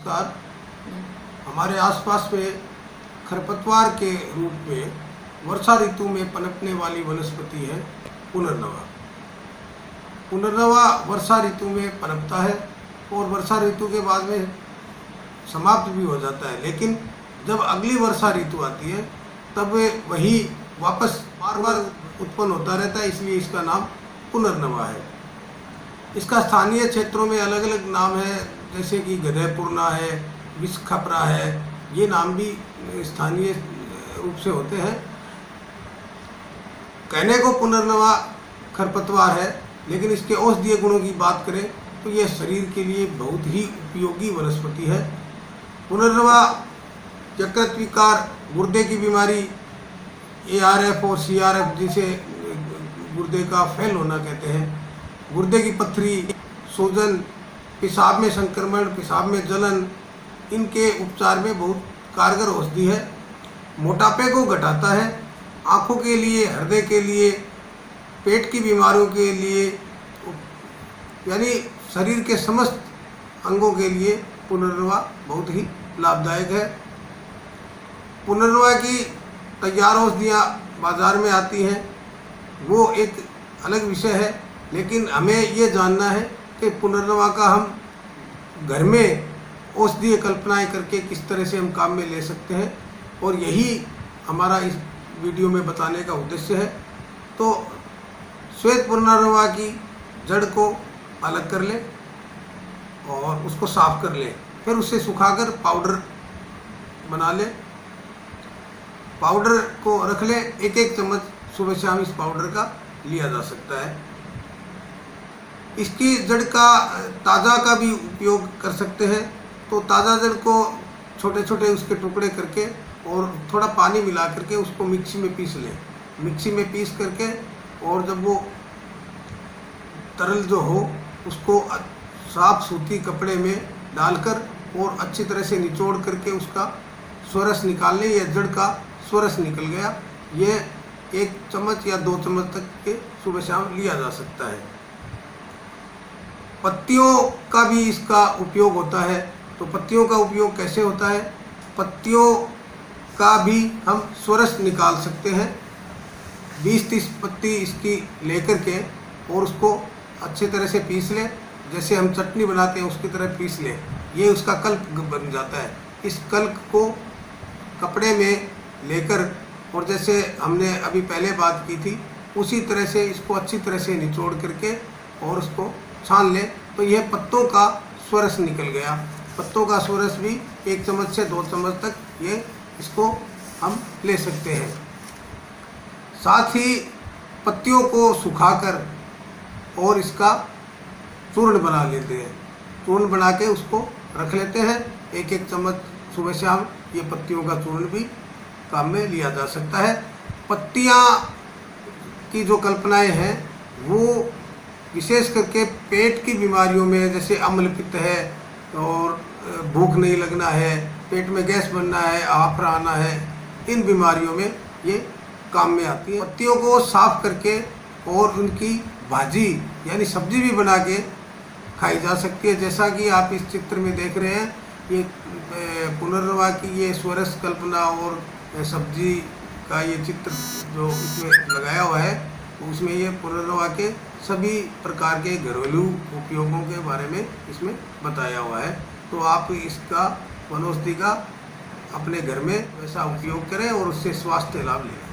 नमस्कार। हमारे आसपास में खरपतवार के रूप में वर्षा ऋतु में पनपने वाली वनस्पति है पुनर्नवा। पुनर्नवा वर्षा ऋतु में पनपता है और वर्षा ऋतु के बाद में समाप्त भी हो जाता है, लेकिन जब अगली वर्षा ऋतु आती है तब वही वापस बार बार उत्पन्न होता रहता है, इसलिए इसका नाम पुनर्नवा है। इसका स्थानीय क्षेत्रों में अलग अलग नाम है, जैसे कि गधेपुरना है, विषखपरा है, ये नाम भी स्थानीय रूप से होते हैं। कहने को पुनर्नवा खरपतवार है, लेकिन इसके औषधीय गुणों की बात करें तो यह शरीर के लिए बहुत ही उपयोगी वनस्पति है। पुनर्नवा यकृत विकार, गुर्दे की बीमारी, ARF और CRF जिसे गुर्दे का फेल होना कहते हैं, गुर्दे की पथरी, सूजन, पेशाब में संक्रमण, पेशाब में जलन, इनके उपचार में बहुत कारगर औषधि है। मोटापे को घटाता है, आँखों के लिए, हृदय के लिए, पेट की बीमारियों के लिए, यानी शरीर के समस्त अंगों के लिए पुनर्नवा बहुत ही लाभदायक है। पुनर्नवा की तैयार औषधियाँ बाज़ार में आती हैं, वो एक अलग विषय है, लेकिन हमें ये जानना है कि पुनर्नवा का हम घर में औषधीय कल्पनाएं करके किस तरह से हम काम में ले सकते हैं, और यही हमारा इस वीडियो में बताने का उद्देश्य है। तो श्वेत पुनर्नवा की जड़ को अलग कर लें और उसको साफ कर लें, फिर उसे सुखाकर पाउडर बना लें। पाउडर को रख लें, एक एक चम्मच सुबह शाम इस पाउडर का लिया जा सकता है। इसकी जड़ का ताज़ा का भी उपयोग कर सकते हैं। तो ताज़ा जड़ को छोटे छोटे उसके टुकड़े करके और थोड़ा पानी मिला करके उसको मिक्सी में पीस लें। मिक्सी में पीस करके और जब वो तरल जो हो उसको साफ सूती कपड़े में डालकर और अच्छी तरह से निचोड़ करके उसका स्वरस निकाल लें। यह जड़ का स्वरस निकल गया, ये 1 चम्मच या 2 चम्मच तक के सुबह शाम लिया जा सकता है। पत्तियों का भी इसका उपयोग होता है। तो पत्तियों का उपयोग कैसे होता है? पत्तियों का भी हम स्वरस निकाल सकते हैं। 20-30 पत्ती इसकी लेकर के और उसको अच्छी तरह से पीस लें, जैसे हम चटनी बनाते हैं उसकी तरह पीस लें। ये उसका कल्प बन जाता है। इस कल्प को कपड़े में लेकर और जैसे हमने अभी पहले बात की थी उसी तरह से इसको अच्छी तरह से निचोड़ करके और उसको छान लें, तो यह पत्तों का स्वरस निकल गया। पत्तों का स्वरस भी 1 चम्मच से 2 चम्मच तक ये इसको हम ले सकते हैं। साथ ही पत्तियों को सुखाकर और इसका चूर्ण बना लेते हैं। चूर्ण बना के उसको रख लेते हैं, 1-1 चम्मच सुबह शाम ये पत्तियों का चूर्ण भी काम में लिया जा सकता है। पत्तियाँ की जो कल्पनाएं हैं वो विशेष करके पेट की बीमारियों में, जैसे अम्लपित्त है और भूख नहीं लगना है, पेट में गैस बनना है, आफरा आना है, इन बीमारियों में ये काम में आती है। पत्तियों को साफ करके और उनकी भाजी यानी सब्जी भी बना के खाई जा सकती है। जैसा कि आप इस चित्र में देख रहे हैं, ये पुनर्नवा की ये स्वरस कल्पना और सब्जी का ये चित्र जो इसमें लगाया हुआ है, उसमें ये पुनर्नवा के सभी प्रकार के घरेलू उपयोगों के बारे में इसमें बताया हुआ है। तो आप इसका वनौषधि का अपने घर में वैसा उपयोग करें और उससे स्वास्थ्य लाभ लें।